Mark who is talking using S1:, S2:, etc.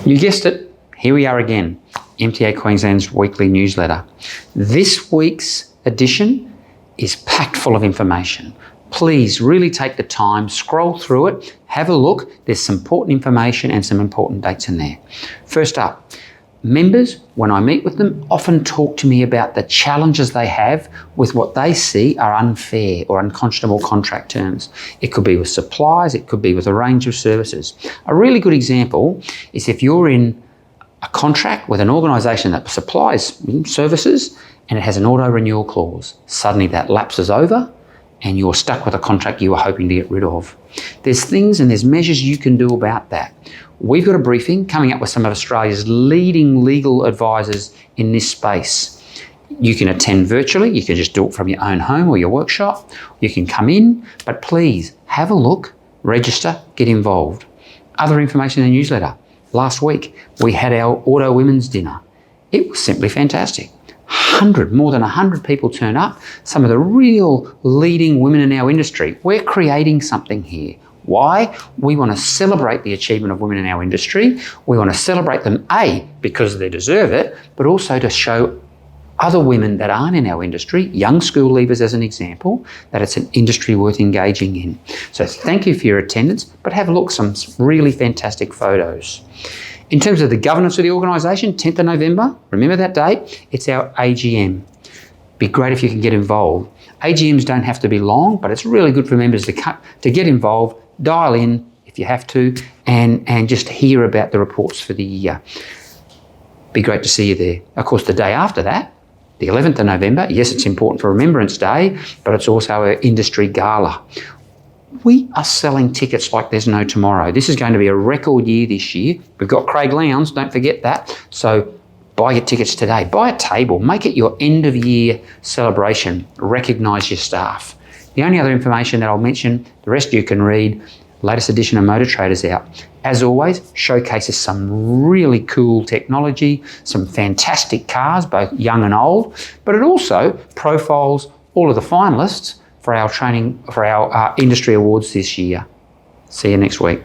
S1: You guessed it, here we are again, MTA Queensland's weekly newsletter. This week's edition is packed full of information. Please really take the time, scroll through it, have a look. There's some important information and some important dates in there. First up, members, when I meet with them, often talk to me about the challenges they have with what they see are unfair or unconscionable contract terms. It could be with suppliers, it could be with a range of services. A really good example is if you're in a contract with an organisation that supplies services and it has an auto-renewal clause. Suddenly that lapses over and you're stuck with a contract you were hoping to get rid of. There's things and there's measures you can do about that. We've got a briefing coming up with some of Australia's leading legal advisors in this space. You can attend virtually, you can just do it from your own home or your workshop, you can come in, but please have a look, register, get involved. Other information in the newsletter. Last week, we had our Auto Women's Dinner. It was simply fantastic. More than 100 people turn up, some of the real leading women in our industry. We're creating something here. Why? We want to celebrate the achievement of women in our industry. We want to celebrate them, A, because they deserve it, but also to show other women that aren't in our industry, young school leavers as an example, that it's an industry worth engaging in. So thank you for your attendance, but have a look, some really fantastic photos. In terms of the governance of the organisation, 10th of November, remember that date, it's our AGM. Be great if you can get involved. AGMs don't have to be long, but it's really good for members to get involved, dial in if you have to, and just hear about the reports for the year. Be great to see you there. Of course, the day after that, the 11th of November, yes, it's important for Remembrance Day, but it's also our industry gala. We are selling tickets like there's no tomorrow. This is going to be a record year this year. We've got Craig Lowndes, don't forget that. So buy your tickets today. Buy a table. Make it your end of year celebration. Recognise your staff. The only other information that I'll mention, the rest you can read, latest edition of Motor Trader's out. As always, showcases some really cool technology, some fantastic cars, both young and old, but it also profiles all of the finalists for our industry awards this year. See you next week.